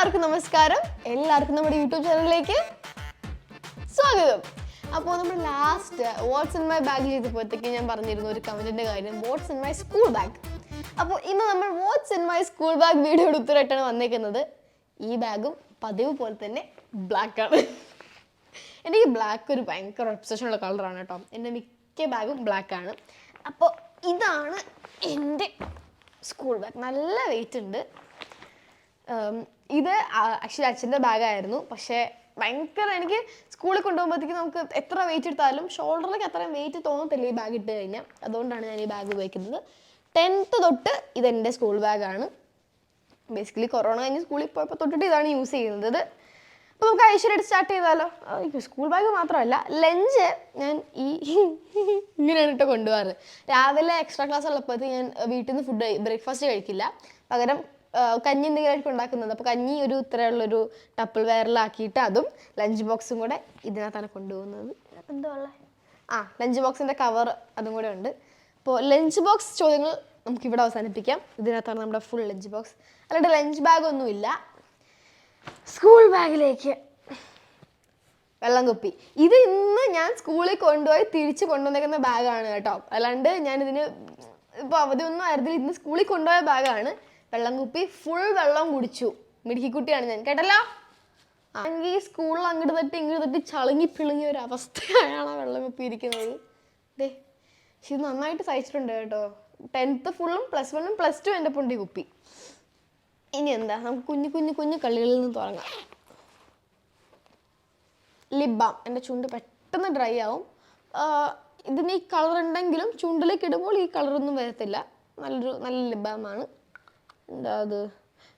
എല്ലാവർക്കും നമസ്കാരം. എല്ലാവർക്കും നമ്മുടെ യൂട്യൂബ് ചാനലിലേക്ക് സ്വാഗതം. അപ്പോൾ നമ്മൾ last what's in my bag ചെയ്തപ്പോഴത്തേക്ക് ഞാൻ പറഞ്ഞിരുന്നു ഒരു കമന്റിന്റെ കാര്യം, what's in my school bag. അപ്പോൾ ഇന്ന് നമ്മൾ what's in my school bag വീഡിയോയുടെ ഉത്തരമായിട്ടാണ് വന്നേക്കുന്നത്. ഈ ബാഗും പതിവ് പോലെ തന്നെ ബ്ലാക്ക് ആണ്. എനിക്ക് ബ്ലാക്ക് ഒരു ഭയങ്കര ഒബ്സഷനുള്ള കളറാണ് കേട്ടോ. എൻ്റെ മിക്ക ബാഗും ബ്ലാക്ക് ആണ്. അപ്പോൾ ഇതാണ് എൻ്റെ സ്കൂൾ ബാഗ്. നല്ല വെയിറ്റ് ഉണ്ട്. ഇത് ആക്ച്വലി അച്ഛൻ്റെ ബാഗായിരുന്നു. പക്ഷേ ഭയങ്കര എനിക്ക് സ്കൂളിൽ കൊണ്ടുപോകുമ്പോഴത്തേക്ക് നമുക്ക് എത്ര വെയിറ്റ് എടുത്താലും ഷോൾഡറിലേക്ക് അത്രയും വെയിറ്റ് തോന്നത്തില്ല ഈ ബാഗ് ഇട്ട് കഴിഞ്ഞാൽ. അതുകൊണ്ടാണ് ഞാൻ ഈ ബാഗ് ഉപയോഗിക്കുന്നത്. 10th തൊട്ട് ഇതെൻ്റെ സ്കൂൾ ബാഗാണ്. ബേസിക്കലി കൊറോണ കഴിഞ്ഞ് സ്കൂളിൽ പോയപ്പോൾ തൊട്ടിട്ട് ഇതാണ് യൂസ് ചെയ്യുന്നത്. അപ്പോൾ നമുക്ക് ഐശ്വര്യമായിട്ട് സ്റ്റാർട്ട് ചെയ്താലോ? സ്കൂൾ ബാഗ് മാത്രമല്ല, ലഞ്ച് ഞാൻ ഇങ്ങനെയാണ് ഇട്ട് കൊണ്ടുപോകാറ്. രാവിലെ എക്സ്ട്രാ ക്ലാസ് ഉള്ളപ്പോഴത്തേക്ക് ഞാൻ വീട്ടിൽ നിന്ന് ബ്രേക്ക്ഫാസ്റ്റ് കഴിക്കില്ല. പകരം കഞ്ഞി എന്തെങ്കിലുമായിരിക്കും ഉണ്ടാക്കുന്നത്. അപ്പോൾ കഞ്ഞി ഒരു ഇത്രയുള്ളൊരു ടപ്പിൾ വെയറിലാക്കിയിട്ട് അതും ലഞ്ച് ബോക്സും കൂടെ ഇതിനകത്താണ് കൊണ്ടുപോകുന്നത്. എന്താ ഉള്ളത്? ലഞ്ച് ബോക്സിൻ്റെ കവർ അതും കൂടെ ഉണ്ട്. അപ്പോൾ ലഞ്ച് ബോക്സ് ചോദ്യങ്ങൾ നമുക്കിവിടെ അവസാനിപ്പിക്കാം. ഇതിനകത്താണ് നമ്മുടെ ഫുൾ ലഞ്ച് ബോക്സ്. അല്ലാണ്ട് ലഞ്ച് ബാഗൊന്നുമില്ല. സ്കൂൾ ബാഗിലേക്ക് വെള്ളം കുപ്പി. ഇത് ഇന്ന് ഞാൻ സ്കൂളിൽ കൊണ്ടുപോയി തിരിച്ച് കൊണ്ടുവന്നേക്കുന്ന ബാഗാണ് കേട്ടോ. അല്ലാണ്ട് ഞാനിതിന് ഇപ്പോൾ അവധിയൊന്നും ആയിരുന്നില്ല. ഇന്ന് സ്കൂളിൽ കൊണ്ടുപോയ ബാഗാണ്. വെള്ളം കുപ്പി ഫുൾ വെള്ളം കുടിച്ചു. മിടുക്കിക്കുട്ടിയാണ് ഞാൻ, കേട്ടല്ലോ. ഈ സ്കൂളിൽ അങ്ങോട്ട് തട്ടി ചളുങ്ങി പിളുങ്ങിയ ഒരു അവസ്ഥയാണ് വെള്ളം കുപ്പി ഇരിക്കുന്നത്. ഇത് നന്നായിട്ട് സഹിച്ചിട്ടുണ്ട് കേട്ടോ. 10th ഫുള്ളും +1 +2 എൻ്റെ പൊണ്ടി കുപ്പി. ഇനി എന്താ, നമുക്ക് കുഞ്ഞു കളികളിൽ നിന്ന് തുടങ്ങാം. Lip balm. എൻ്റെ ചുണ്ട് പെട്ടെന്ന് ഡ്രൈ ആവും. ഇതിന് ഈ കളർ ഉണ്ടെങ്കിലും ചുണ്ടിലേക്ക് ഇടുമ്പോൾ ഈ കളറൊന്നും വരത്തില്ല. നല്ല ലിപ് ബാമാണ്. എന്താ അത്?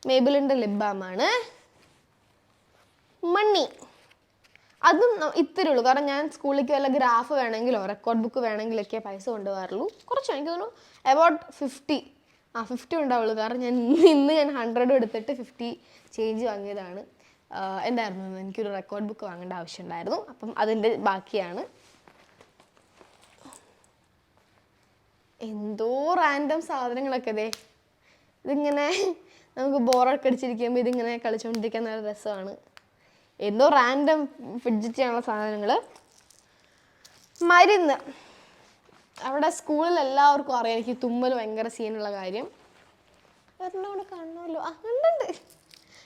മേബിലിൻ്റെ ലിപ് ബാമാണ്. മണി. അതും ഇത്തിരി ഉള്ളൂ. കാരണം ഞാൻ സ്കൂളിലേക്ക് വല്ല ഗ്രാഫ് വേണമെങ്കിലോ റെക്കോർഡ് ബുക്ക് വേണമെങ്കിലൊക്കെ പൈസ കൊണ്ടുപോകാറുള്ളൂ. കുറച്ച് എനിക്ക് തോന്നുന്നു അബൌട്ട് 50 ഉണ്ടാവുള്ളൂ. കാരണം ഇന്ന് ഞാൻ 100 എടുത്തിട്ട് 50 ചേഞ്ച് വാങ്ങിയതാണ്. എന്തായിരുന്നു, എനിക്കൊരു റെക്കോർഡ് ബുക്ക് വാങ്ങേണ്ട ആവശ്യം ഉണ്ടായിരുന്നു. അപ്പം അതിൻ്റെ ബാക്കിയാണ്. എന്തോ റാൻഡം സാധനങ്ങളൊക്കെ ഇതിങ്ങനെ നമുക്ക് ബോറൊക്കെ അടിച്ചിരിക്കുമ്പോൾ ഇതിങ്ങനെ കളിച്ചുകൊണ്ടിരിക്കാൻ നല്ല രസമാണ്. എന്തോ റാൻഡം ഫിഡ്ജറ്റ് ചെയ്യാനുള്ള സാധനങ്ങൾ. മരുന്ന്. അവിടെ സ്കൂളിൽ എല്ലാവർക്കും അറിയാം എനിക്ക് തുമ്മൽ ഭയങ്കര സീനുള്ള കാര്യം. കൂടെ കാണണമല്ലോ. ഉണ്ട്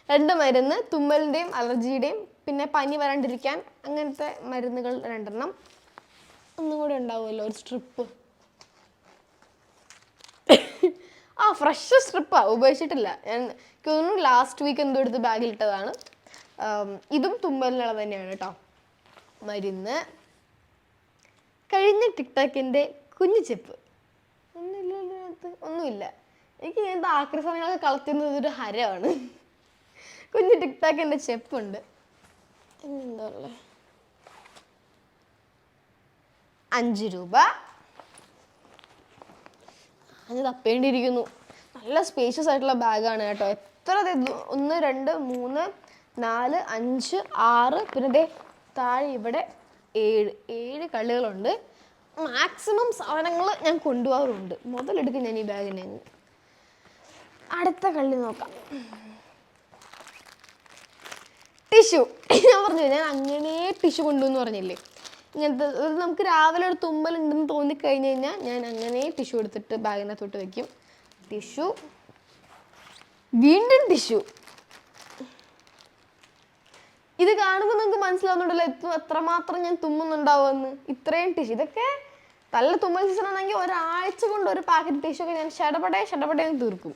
2 മരുന്ന്. തുമ്മലിൻ്റെയും അലർജിയുടെയും പിന്നെ പനി വരാണ്ടിരിക്കാൻ അങ്ങനത്തെ മരുന്നുകൾ 2 ഒന്നും കൂടെ ഉണ്ടാവുമല്ലോ, ഒരു സ്ട്രിപ്പ്. ഫ്രഷ് സ്ട്രിപ്പാണ്, ഉപയോഗിച്ചിട്ടില്ല ഞാൻ. എനിക്ക് തോന്നുന്നു ലാസ്റ്റ് വീക്ക് എന്തോ എടുത്ത് ബാഗിലിട്ടതാണ്. ഇതും തുമ്മലിനുള്ളത് തന്നെയാണ് കേട്ടോ. മരുന്ന്. കഴിഞ്ഞ ടിക്ടോക്കിൻ്റെ കുഞ്ഞു ചെപ്പ്. ഒന്നുമില്ല. എനിക്ക് ഇങ്ങനത്തെ ആക്രസനങ്ങളൊക്കെ കളത്തുന്നത് ഒരു ഹരമാണ്. കുഞ്ഞു ടിക്ടോക്കിൻ്റെ ചെപ്പുണ്ട്. എന്താ ഉള്ളത്? 5 രൂപ. അത് തപ്പേണ്ടിയിരിക്കുന്നു. നല്ല സ്പേഷ്യസ് ആയിട്ടുള്ള ബാഗാണ് കേട്ടോ. എത്ര 1 2 3 4 5 6 പിന്നെ താഴെ ഇവിടെ 7 കളികളുണ്ട്. മാക്സിമം സാധനങ്ങൾ ഞാൻ കൊണ്ടുപോകാറുണ്ട്. മുതലെടുക്കും ഞാൻ ഈ ബാഗിനെ. അടുത്ത കളി നോക്കാം. ടിഷ്യൂ. ഞാൻ പറഞ്ഞു ഞാൻ അങ്ങനെ ടിഷ്യൂ കൊണ്ടുവന്ന് പറഞ്ഞില്ലേ. ഇങ്ങനത്തെ നമുക്ക് രാവിലെ ഒരു തുമ്മലുണ്ടെന്ന് തോന്നിക്കഴിഞ്ഞ് കഴിഞ്ഞാൽ ഞാൻ അങ്ങനെ ടിഷ്യൂ എടുത്തിട്ട് ബാഗിനകത്തോട്ട് വെക്കും. ടിഷ്യൂ. വീണ്ടും ടിഷ്യൂ. ഇത് കാണുമ്പോൾ നിങ്ങൾക്ക് മനസ്സിലാവുന്നുണ്ടല്ലോ എത്രമാത്രം ഞാൻ തുമ്മുന്നുണ്ടാവുമെന്ന്. ഇത്രയും ടിഷ്യൂ. ഇതൊക്കെ നല്ല തുമ്മൽ സീസൺ ആണെങ്കിൽ ഒരാഴ്ച കൊണ്ട് ഒരു പാക്കറ്റ് ടിഷ്യൂ ഒക്കെ ഞാൻ ഷടപടേ തീർക്കും.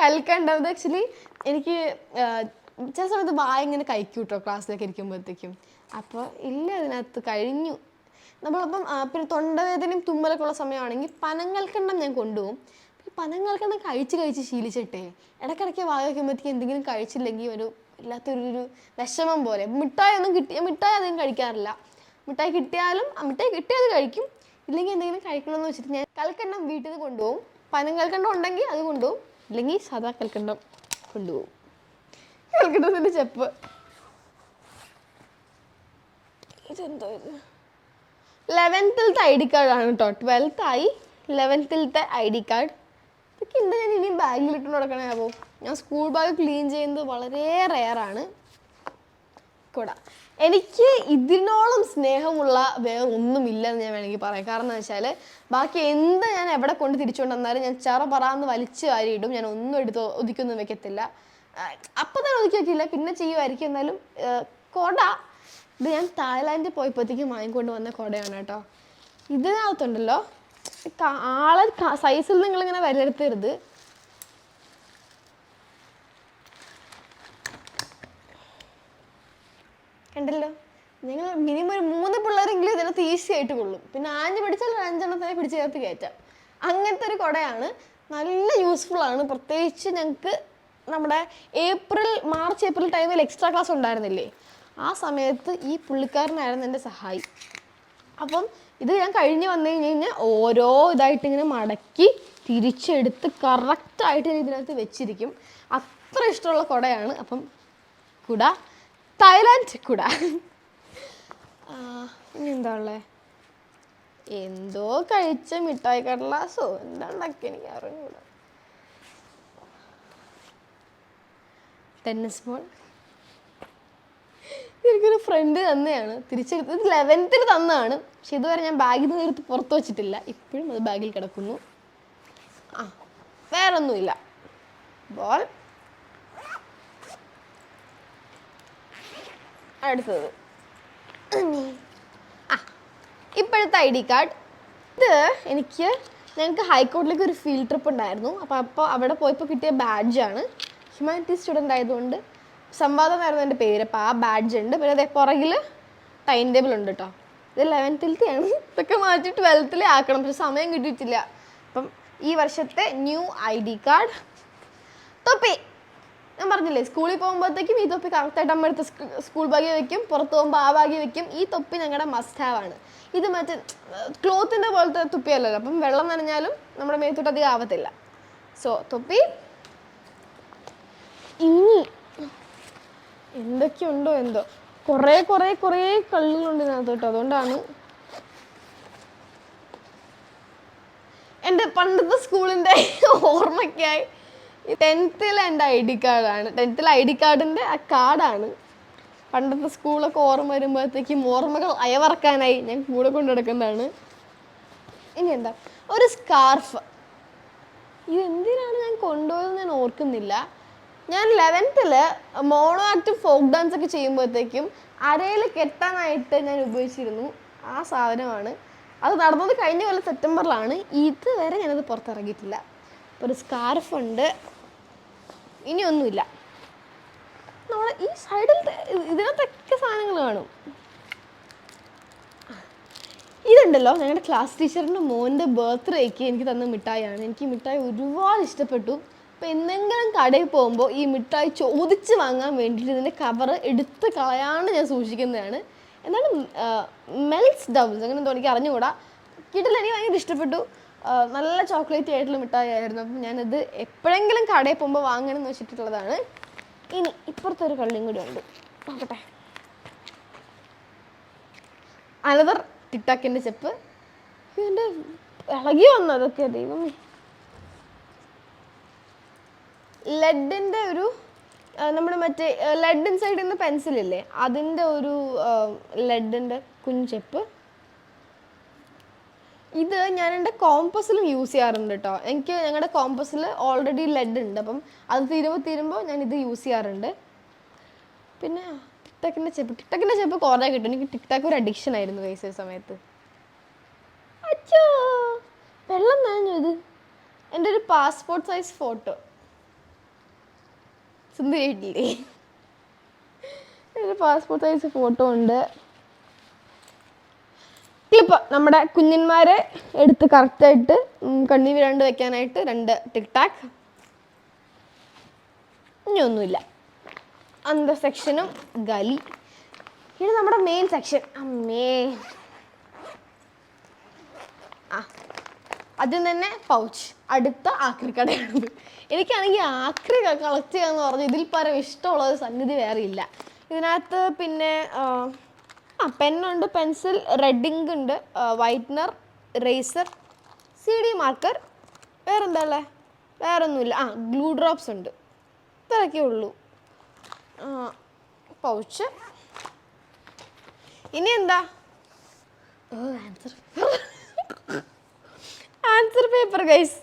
കൽക്കണ്ടത് ആക്ച്വലി എനിക്ക് ചില സമയത്ത് വായ ഇങ്ങനെ കഴിക്കും കേട്ടോ ക്ലാസ്സിലേക്ക് ഇരിക്കുമ്പോഴത്തേക്കും. അപ്പോൾ ഇല്ല, അതിനകത്ത് കഴിഞ്ഞു. നമ്മളപ്പം പിന്നെ തൊണ്ടവേദനയും തുമ്മലൊക്കെ ഉള്ള സമയമാണെങ്കിൽ പനങ്ങൽക്കണ്ടം ഞാൻ കൊണ്ടുപോകും. ഈ പനങ്ങൽക്കണ്ടം കഴിച്ച് ശീലിച്ചിട്ടേ ഇടയ്ക്കിടയ്ക്ക് വായ വയ്ക്കുമ്പോഴത്തേക്ക് എന്തെങ്കിലും കഴിച്ചില്ലെങ്കിൽ ഒരു ഇല്ലാത്തൊരു വിഷമം പോലെ. മിഠായി അധികം കഴിക്കാറില്ല. മിഠായി കിട്ടിയാൽ കഴിക്കും. ഇല്ലെങ്കിൽ എന്തെങ്കിലും കഴിക്കണമെന്ന് വെച്ചിട്ട് ഞാൻ കൽക്കണ്ടം വീട്ടിൽ നിന്ന് കൊണ്ടുപോകും. പനങ്ങൽക്കണ്ടം ഉണ്ടെങ്കിൽ അത് കൊണ്ടുപോകും, ഇല്ലെങ്കിൽ സാധാ കൽക്കണ്ടം കൊണ്ടുപോകും. കൽക്കണ്ടത്തിൻ്റെ ചെപ്പ്. ഇതെന്തോ ഇത്? 11th ID കാർഡാണ് കേട്ടോ. 12th ആയി, 11th ID കാർഡ്. ഇതൊക്കെ എന്താ ഞാൻ ഇനിയും ബാഗിലിട്ട് നടക്കണേ ആവോ. ഞാൻ സ്കൂൾ ബാഗ് ക്ലീൻ ചെയ്യുന്നത് വളരെ റെയറാണ്. കുട എനിക്ക് ഇതിനോളം സ്നേഹമുള്ള വേറെ ഒന്നുമില്ലെന്ന് ഞാൻ വേണമെങ്കിൽ പറയാം. കാരണം എന്ന് വെച്ചാൽ ബാക്കി എന്ത് ഞാൻ എവിടെ കൊണ്ട് തിരിച്ചുകൊണ്ട് വന്നാലും ഞാൻ ചെറ പറന്ന് വലിച്ച് വാരിയിടും. ഞാൻ ഒന്നും എടുത്ത് ഒതുക്കൊന്നും വെക്കത്തില്ല. അപ്പം തന്നെ ഒതുക്കി വെക്കില്ല, പിന്നെ ചെയ്യുമായിരിക്കും. എന്നാലും കുട ഇത് ഞാൻ തായ്ലാൻഡിൽ പോയപ്പോഴത്തേക്കും വാങ്ങിക്കൊണ്ട് വന്ന കുടയാണ് കേട്ടോ. ഇതിനകത്തുണ്ടല്ലോ ആളെ സൈസിൽ നിങ്ങളിങ്ങനെ വരരുത്തരുത്. കണ്ടല്ലോ, ഞങ്ങൾ മിനിമം ഒരു 3 പിള്ളേരെങ്കിലും ഇതിനകത്ത് ഈസി ആയിട്ട് കൊള്ളും. പിന്നെ ആഞ്ഞ് പിടിച്ചാൽ 5 എണ്ണത്തിനെ പിടിച്ച് ചേർത്ത് കയറ്റാം. അങ്ങനത്തെ ഒരു കുടയാണ്, നല്ല യൂസ്ഫുൾ ആണ്. പ്രത്യേകിച്ച് ഞങ്ങൾക്ക് നമ്മുടെ മാർച്ച് ഏപ്രിൽ ടൈമിൽ എക്സ്ട്രാ ക്ലാസ് ഉണ്ടായിരുന്നില്ലേ, ആ സമയത്ത് ഈ പുള്ളിക്കാരനായിരുന്നു എൻ്റെ സഹായി. അപ്പം ഇത് ഞാൻ കഴിഞ്ഞ് വന്നു കഴിഞ്ഞാൽ ഓരോ ഇതായിട്ട് ഇങ്ങനെ മടക്കി തിരിച്ചെടുത്ത് കറക്റ്റായിട്ട് ഞാൻ ഇതിനകത്ത് വെച്ചിരിക്കും. അത്ര ഇഷ്ടമുള്ള കുടയാണ്. അപ്പം കുട തായ്ലാൻഡ് കുട. ഇനി എന്താ ഉള്ളത്? എന്തോ കഴിച്ച മിഠായി കടലാസോ എന്താണ്ടൊക്കെ എനിക്ക് അറിഞ്ഞൂടാ. ടെന്നീസ് ബോൾ എനിക്കൊരു ഫ്രണ്ട് തന്നെയാണ്, തിരിച്ചെടുത്ത്. ഇത് 11th തന്നതാണ്, പക്ഷെ ഇതുവരെ ഞാൻ ബാഗിൽ നിന്ന് എടുത്ത് പുറത്ത് വെച്ചിട്ടില്ല. ഇപ്പോഴും അത് ബാഗിൽ കിടക്കുന്നു. വേറൊന്നുമില്ല. ബോൾ. അടുത്തത് ഇപ്പോഴത്തെ ID കാർഡ്. ഇത് ഞങ്ങൾക്ക് ഹൈക്കോർട്ടിലേക്ക് ഒരു ഫീൽഡ് ട്രിപ്പ് ഉണ്ടായിരുന്നു. അപ്പോൾ അവിടെ പോയപ്പോൾ കിട്ടിയ ബാഡ്ജാണ്. ഹ്യൂമാനിറ്റീസ് സ്റ്റുഡൻ്റ് ആയതുകൊണ്ട് സംവാദം ആയിരുന്നു എൻ്റെ പേര്. അപ്പോൾ ആ ബാഡ്ജ് ഉണ്ട്. പിന്നെ അതേ പുറകിൽ ടൈം ടേബിൾ ഉണ്ട് കേട്ടോ. ഇത് 11th ആണ്. ഇതൊക്കെ മാറ്റി 12th ആക്കണം, പക്ഷെ സമയം കിട്ടിയിട്ടില്ല. അപ്പം ഈ വർഷത്തെ ന്യൂ ID കാർഡ്. തൊപ്പി ഞാൻ പറഞ്ഞില്ലേ, സ്കൂളിൽ പോകുമ്പോഴത്തേക്കും ഈ തൊപ്പി കറക്റ്റായിട്ട് അമ്മ എടുത്ത് സ്കൂൾ ബാഗിൽ വെക്കും, പുറത്ത് പോകുമ്പോൾ ആ ബാഗിൽ വെക്കും. ഈ തൊപ്പി ഞങ്ങളുടെ മസ്റ്റ് ഹാവ് ആണ്. ഇത് മറ്റേ ക്ലോത്തിൻ്റെ പോലത്തെ തൊപ്പിയല്ലല്ലോ, അപ്പം വെള്ളം നനഞ്ഞാലും നമ്മുടെ മേത്തോട്ട് അധികം ആവത്തില്ല. സോ തൊപ്പി. ഇനി എന്തൊക്കെയുണ്ടോ എന്തോ കുറേ കള്ളുകളുണ്ട് ഇതിനകത്ത് കേട്ടോ. അതുകൊണ്ടാണ് എൻ്റെ പണ്ടത്തെ സ്കൂളിൻ്റെ ഓർമ്മയ്ക്കായി 10th എൻ്റെ ID കാർഡാണ്. 10th ID കാർഡിൻ്റെ ആ കാർഡാണ്. പണ്ടത്തെ സ്കൂളൊക്കെ ഓർമ്മ വരുമ്പോഴത്തേക്കും ഓർമ്മകൾ അയവറക്കാനായി ഞാൻ കൂടെ കൊണ്ട് നടക്കുന്നതാണ്. ഇനി എന്താ, ഒരു സ്കാർഫ്. ഇതെന്തിനാണ് ഞാൻ കൊണ്ടുപോയതെന്ന് ഞാൻ ഓർക്കുന്നില്ല. ഞാൻ 11th മോണോ ആക്റ്റും ഫോക്ക് ഡാൻസ് ഒക്കെ ചെയ്യുമ്പോഴത്തേക്കും അരയിൽ കെട്ടാനായിട്ട് ഞാൻ ഉപയോഗിച്ചിരുന്നു. ആ സാധനമാണ് അത്. നടന്നത് കഴിഞ്ഞ കൊല്ലം സെപ്റ്റംബറിലാണ്. ഇതുവരെ ഞാനത് പുറത്തിറങ്ങിയിട്ടില്ല. അപ്പോൾ ഒരു സ്കാർഫുണ്ട്. ഇനിയൊന്നുമില്ല. നമ്മളെ ഈ സൈഡിൽ ഇതിനകത്തൊക്കെ സാധനങ്ങൾ കാണും. ഇതുണ്ടല്ലോ, ഞങ്ങളുടെ ക്ലാസ് ടീച്ചറിൻ്റെ മോൻ്റെ ബർത്ത്ഡേക്ക് എനിക്ക് തന്ന മിഠായിയാണ്. എനിക്ക് മിഠായി ഒരുപാട് ഇഷ്ടപ്പെട്ടു. അപ്പോൾ എന്തെങ്കിലും കടയിൽ പോകുമ്പോൾ ഈ മിഠായി ചോദിച്ച് വാങ്ങാൻ വേണ്ടിയിട്ട് ഇതിൻ്റെ കവറ് എടുത്ത് കളയാണ്ട് ഞാൻ സൂക്ഷിക്കുന്നതാണ്. എന്താണ് മെൽസ് ഡബ്സ് അങ്ങനെ എന്തോ എനിക്ക് അറിഞ്ഞുകൂടാ. കിട്ടില്ല, എനിക്ക് ഭയങ്കര ഇഷ്ടപ്പെട്ടു. നല്ല ചോക്ലേറ്റ് ആയിട്ടുള്ള മിഠായി ആയിരുന്നു. അപ്പം ഞാനത് എപ്പോഴെങ്കിലും കടയിൽ പോകുമ്പോൾ വാങ്ങണമെന്ന് വെച്ചിട്ടുള്ളതാണ്. ഇനി ഇപ്പുറത്തെ ഒരു കള്ളിയും കൂടി ഉണ്ട്, നോക്കട്ടെ. അനദർ ടിക്ടാക്കിൻ്റെ ചെപ്പ്. ഇതിൻ്റെ ഇളകി വന്നു അതൊക്കെ, ദൈവമേ. ലെഡിൻ്റെ ഒരു നമ്മുടെ മറ്റേ ലെഡ് ഇൻസൈഡ് നിന്ന് പെൻസിലില്ലേ, അതിൻ്റെ ഒരു ലെഡിൻ്റെ കുഞ്ഞു ചെപ്പ്. ഇത് ഞാൻ എൻ്റെ കോമ്പസിലും യൂസ് ചെയ്യാറുണ്ട് കേട്ടോ. എനിക്ക് ഞങ്ങളുടെ കോമ്പസിൽ ഓൾറെഡി ലെഡ് ഉണ്ട്. അപ്പം അത് തീരുമ്പോൾ ഞാൻ ഇത് യൂസ് ചെയ്യാറുണ്ട്. പിന്നെ ടിക്ടാക്കിൻ്റെ ചെപ്പ് കുറേ കിട്ടും. എനിക്ക് ടിക്ടാക്ക് ഒരു അഡിക്ഷൻ ആയിരുന്നു വയസ്സ് സമയത്ത്. അച്ഛോ, വെള്ളം നനഞ്ഞു. ഇത് എൻ്റെ ഒരു പാസ്പോർട്ട് സൈസ് ഫോട്ടോ. സുന്ദരിയായിട്ടില്ലേ? ഒരു പാസ്പോർട്ട് സൈസ് ഫോട്ടോ ഉണ്ട്. ക്ലിപ്പ്, നമ്മുടെ കുഞ്ഞന്മാരെ എടുത്ത് കറക്റ്റായിട്ട് കണ്ണി വിരണ്ട് വെക്കാനായിട്ട് 2 ടിക്ടാക്ക്. ഇനിയൊന്നുമില്ല. അന്ത സെക്ഷനും ഗലി. ഇത് നമ്മുടെ മെയിൻ സെക്ഷൻ. അമ്മേ, ആദ്യം തന്നെ പൗച്ച്. അടുത്ത ആക്രി കടയാണത്. എനിക്കാണെങ്കിൽ ആക്രി കളക്ട് ചെയ്യാന്ന് പറഞ്ഞാൽ ഇതിൽ പരം ഇഷ്ടമുള്ളത് സന്നിധി വേറെ ഇല്ല. ഇതിനകത്ത് പിന്നെ പെന്നുണ്ട്, പെൻസിൽ, റെഡ് ഇങ്ക് ഉണ്ട്, വൈറ്റ്നർ, റേസർ, CD മാർക്കർ. വേറെന്താ ഉള്ളത്? വേറൊന്നുമില്ല. ഗ്ലൂ ഡ്രോപ്സ് ഉണ്ട്, ഇത്രയൊക്കെ ഉള്ളൂ. പൗച്ച്. ഇനി എന്താ? ആൻസർ പേപ്പർ ഗൈസ്,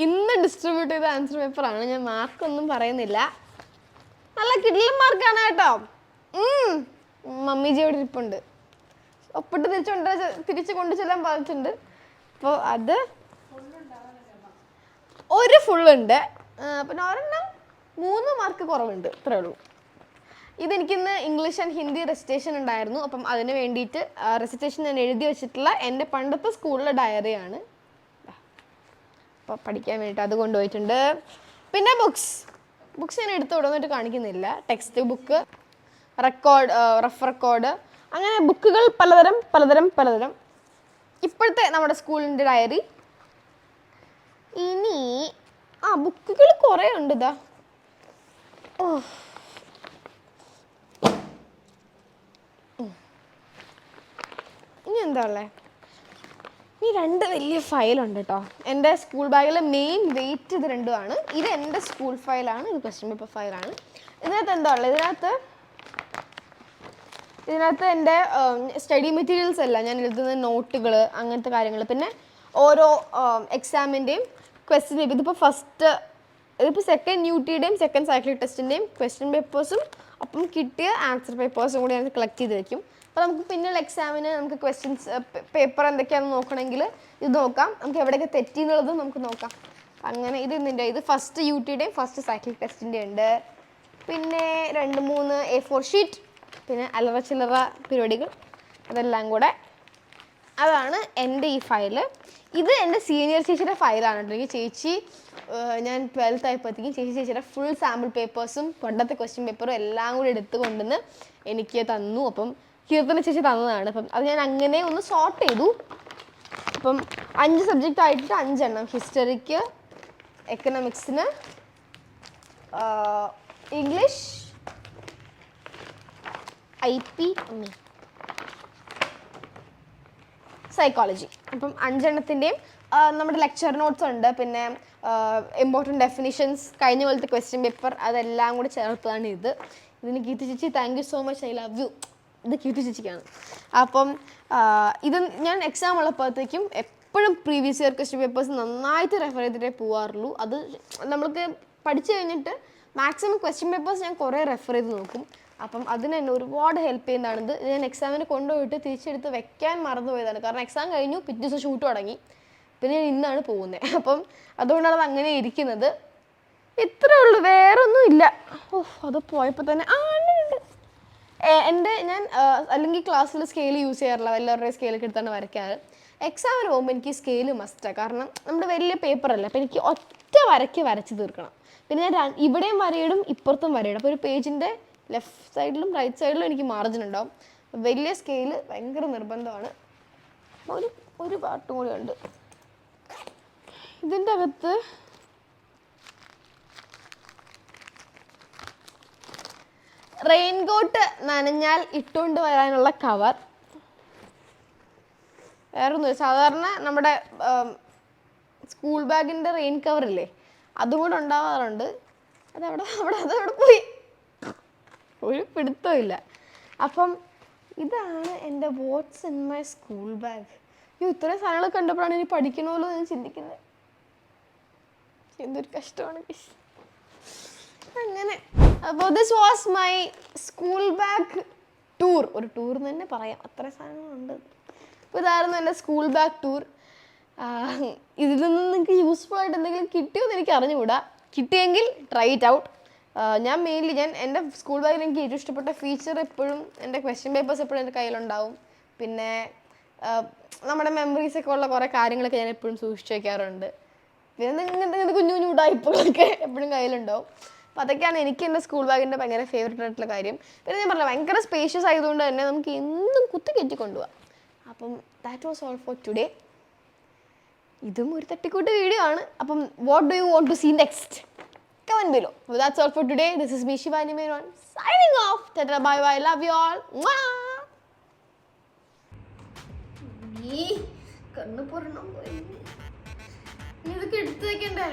ഇന്ന് ഡിസ്ട്രിബ്യൂട്ട് ചെയ്ത ആൻസർ പേപ്പറാണ്. ഞാൻ മാർക്കൊന്നും പറയുന്നില്ല. നല്ല കിടിലൻ മാർക്കാണ് കേട്ടോ. മമ്മി ജിയോട് ഇരിപ്പുണ്ട്, ഒപ്പിട്ട് തിരിച്ച് കൊണ്ടു ചെല്ലാൻ പറഞ്ഞിട്ടുണ്ട്. അപ്പോൾ അത് ഒരു ഫുള്ളുണ്ട്, പിന്നെ ഒരെണ്ണം 3 മാർക്ക് കുറവുണ്ട്, ഇത്രേ ഉള്ളൂ. ഇതെനിക്കിന്ന് ഇംഗ്ലീഷ് ആൻഡ് ഹിന്ദി റെസിറ്റേഷൻ ഉണ്ടായിരുന്നു. അപ്പം അതിന് വേണ്ടിയിട്ട് റെസിറ്റേഷൻ ഞാൻ എഴുതി വെച്ചിട്ടുള്ള എൻ്റെ പണ്ടത്തെ സ്കൂളിലെ ഡയറിയാണ്. അപ്പോൾ പഠിക്കാൻ വേണ്ടിയിട്ട് അത് കൊണ്ടുപോയിട്ടുണ്ട്. പിന്നെ ബുക്സ് ഞാൻ എടുത്തു വിടുന്നിട്ട് കാണിക്കുന്നില്ല. ടെക്സ്റ്റ് ബുക്ക്, റഫ് റെക്കോർഡ്, അങ്ങനെ ബുക്കുകൾ പലതരം. ഇപ്പോഴത്തെ നമ്മുടെ സ്കൂളിൻ്റെ ഡയറി. ഇനി ബുക്കുകൾ കുറേ ഉണ്ട്. ഇതാ ഇനി എന്താ ഉള്ളത്? ഈ 2 വലിയ ഫയലുണ്ട് കേട്ടോ. എൻ്റെ സ്കൂൾ ബാഗിലെ മെയിൻ വെയിറ്റ് ഇത് രണ്ടുമാണ്. ഇത് എൻ്റെ സ്കൂൾ ഫയലാണ്, ഇത് ക്വസ്റ്റ്യൻ പേപ്പർ ഫയലാണ്. ഇതിനകത്ത് എന്താ ഉള്ളത്? ഇതിനകത്ത് എൻ്റെ സ്റ്റഡി മെറ്റീരിയൽസ് അല്ല, ഞാൻ എഴുതുന്ന നോട്ടുകൾ, അങ്ങനത്തെ കാര്യങ്ങൾ, പിന്നെ ഓരോ എക്സാമിൻ്റെയും ക്വസ്റ്റ്യൻ പേപ്പർ. ഇതിപ്പോൾ സെക്കൻഡ് UTയുടെയും സെക്കൻഡ് സൈക്ലിക് ടെസ്റ്റിൻ്റെയും ക്വസ്റ്റ്യൻ പേപ്പേഴ്സും അപ്പം കിട്ടിയ ആൻസർ പേപ്പേഴ്സും കൂടി ഞാൻ കളക്ട് ചെയ്ത് വയ്ക്കും. അപ്പോൾ നമുക്ക് പിന്നെയുള്ള എക്സാമിന് നമുക്ക് ക്വസ്റ്റ്യൻസ് പേപ്പർ എന്തൊക്കെയാണെന്ന് നോക്കണമെങ്കിൽ ഇത് നോക്കാം, നമുക്ക് എവിടെയൊക്കെ തെറ്റി എന്നുള്ളതും നമുക്ക് നോക്കാം. അങ്ങനെ ഇത് ഫസ്റ്റ് UTയുടെയും ഫസ്റ്റ് സൈക്ലിക് ടെസ്റ്റിൻ്റെ ഉണ്ട്. പിന്നെ 2-3 A4 ഷീറ്റ്, പിന്നെ അല്ലറ ചില്ലറ പരിപാടികൾ, അതെല്ലാം കൂടെ. അതാണ് എൻ്റെ ഈ ഫയല്. ഇത് എൻ്റെ സീനിയർ ചേച്ചിയുടെ ഫയലാണ് കേട്ടോ. എനിക്ക് ചേച്ചി ഞാൻ 12th ആയപ്പോഴത്തേക്കും ചേച്ചിയുടെ ഫുൾ സാമ്പിൾ പേപ്പേഴ്സും പണ്ടത്തെ ക്വസ്റ്റ്യൻ പേപ്പറും എല്ലാം കൂടി എടുത്ത് കൊണ്ടുവന്ന് എനിക്ക് തന്നു. അപ്പം കീർത്തന ചേച്ചി തന്നതാണ്. അപ്പം അത് ഞാൻ അങ്ങനെ ഒന്ന് സോർട്ട് ചെയ്തു. അപ്പം 5 സബ്ജക്റ്റ് ആയിട്ട് 5 എണ്ണം. ഹിസ്റ്ററിക്ക്, എക്കണോമിക്സിന്, ഇംഗ്ലീഷ്, IP, സൈക്കോളജി. അപ്പം 5 എണ്ണത്തിൻ്റെയും നമ്മുടെ ലെക്ചർ നോട്ട്സ് ഉണ്ട്, പിന്നെ ഇമ്പോർട്ടൻറ്റ് ഡെഫിനിഷൻസ്, കഴിഞ്ഞ പോലത്തെ ക്വസ്റ്റ്യൻ പേപ്പർ, അതെല്ലാം കൂടി ചേർത്താണ് ഇത്. ഇതിന് കീർത്തി ചേച്ചി thank you so much, I love you. ഇത് കീർത്തി ചേച്ചിക്കാണ്. അപ്പം ഇത് ഞാൻ എക്സാം ഉള്ളപ്പോഴത്തേക്കും എപ്പോഴും പ്രീവിയസ് ഇയർ ക്വസ്റ്റ്യൻ പേപ്പേഴ്സ് നന്നായിട്ട് റെഫർ ചെയ്തിട്ടേ പോകാറുള്ളൂ. അത് നമ്മൾക്ക് പഠിച്ചു കഴിഞ്ഞിട്ട് മാക്സിമം ക്വസ്റ്റ്യൻ പേപ്പേഴ്സ് ഞാൻ കുറേ റെഫർ ചെയ്ത് നോക്കും. അപ്പം അതിന് എന്നെ ഒരുപാട് ഹെൽപ്പ് ചെയ്യുന്നതാണിത്. ഞാൻ എക്സാമിന് കൊണ്ടുപോയിട്ട് തിരിച്ചെടുത്ത് വെക്കാൻ മറന്നുപോയതാണ്. കാരണം എക്സാം കഴിഞ്ഞു, പിറ്റേ ദിവസം ഷൂട്ട് തുടങ്ങി, പിന്നെ ഞാൻ ഇന്നാണ് പോകുന്നത്. അപ്പം അതുകൊണ്ടാണ് അത് അങ്ങനെ ഇരിക്കുന്നത്. ഇത്രേ ഉള്ളൂ, വേറൊന്നും ഇല്ല. അത് പോയപ്പോൾ തന്നെ ഞാൻ അല്ലെങ്കിൽ ക്ലാസ്സിൽ സ്കെയിൽ യൂസ് ചെയ്യാറില്ല, എല്ലാവരുടെയും സ്കെയിലൊക്കെ എടുത്താണ് വരയ്ക്കാറ്. എക്സാമിന് പോകുമ്പോൾ എനിക്ക് സ്കെയിൽ മസ്റ്റാണ്. കാരണം നമ്മുടെ വലിയ പേപ്പറല്ല, അപ്പോൾ എനിക്ക് ഒറ്റ വരച്ച് തീർക്കണം. പിന്നെ ഞാൻ ഇവിടെയും വരയിടും, ഇപ്പുറത്തും വരയിടും. അപ്പോൾ ഒരു പേജിൻ്റെ ലെഫ്റ്റ് സൈഡിലും റൈറ്റ് സൈഡിലും എനിക്ക് മാർജിൻ ഉണ്ടാവും. വലിയ സ്കെയിൽ ഭയങ്കര നിർബന്ധമാണ്. ഒരു പാട്ടും കൂടി ഉണ്ട് ഇതിൻ്റെ അകത്ത്. റെയിൻകോട്ട് നനഞ്ഞാൽ ഇട്ടുകൊണ്ട് വരാനുള്ള കവർ. വേറൊന്നും, സാധാരണ നമ്മുടെ സ്കൂൾ ബാഗിൻ്റെ റെയിൻ കവറില്ലേ, അതും കൂടെ ഉണ്ടാവാറുണ്ട്. അതവിടെ പോയി, ഒരു പിടുത്തവും ഇല്ല. അപ്പം ഇതാണ് എൻ്റെ watts in my school bag. ഇത്രയും സാധനങ്ങൾ കണ്ടപ്പോഴാണ് ഇനി പഠിക്കണമല്ലോ എന്ന് ചിന്തിക്കുന്നത്. എന്തൊരു കഷ്ടമാണ് അങ്ങനെ. അപ്പോൾ this was my school bag tour. ഒരു ടൂർ എന്ന് തന്നെ പറയാം, അത്ര സാധനങ്ങളുണ്ട്. അപ്പോൾ ഇതായിരുന്നു എൻ്റെ സ്കൂൾ ബാഗ് ടൂർ. ഇതിൽ നിന്ന് നിങ്ങൾക്ക് യൂസ്ഫുൾ ആയിട്ട് എന്തെങ്കിലും കിട്ടിയോ എന്ന് എനിക്ക് അറിഞ്ഞുകൂടാ. കിട്ടിയെങ്കിൽ ട്രൈ ഇറ്റ് ഔട്ട്. ഞാൻ എൻ്റെ സ്കൂൾ ബാഗിൽ എനിക്ക് ഏറ്റവും ഇഷ്ടപ്പെട്ട ഫീച്ചർ എപ്പോഴും എൻ്റെ ക്വസ്റ്റ്യൻ പേപ്പേഴ്സ് എപ്പോഴും എൻ്റെ കയ്യിലുണ്ടാവും. പിന്നെ നമ്മുടെ മെമ്മറീസൊക്കെ ഉള്ള കുറേ കാര്യങ്ങളൊക്കെ ഞാൻ എപ്പോഴും സൂക്ഷിച്ച് വയ്ക്കാറുണ്ട്. പിന്നെ ഇങ്ങനത്തെ കുഞ്ഞു ഉടായ്പകളൊക്കെ എപ്പോഴും കയ്യിലുണ്ടാവും. അപ്പോൾ അതൊക്കെയാണ് എനിക്ക് എൻ്റെ സ്കൂൾ ബാഗിൻ്റെ ഭയങ്കര ഫേവറേറ്റ് ആയിട്ടുള്ള കാര്യം. പിന്നെ ഞാൻ പറഞ്ഞില്ല, ഭയങ്കര സ്പേഷ്യസ് ആയതുകൊണ്ട് തന്നെ നമുക്ക് എന്നും കുത്തി കൊണ്ടുപോകാം. അപ്പം that was all for today. ഇതും ഒരു തട്ടിക്കൂട്ട് വീഡിയോ ആണ്. അപ്പം what do you want to see next? Comment below. Well, that's all for today. This is me, Shivani Menon, signing off. Tata, bye bye. Love you all. കണ്ണു പൊറണം പോയി. ഇതൊക്കെ എടുത്തു വെക്കണ്ടേ?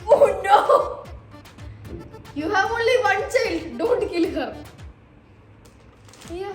Oh no! You have only one child. Don't kill her. Yeah.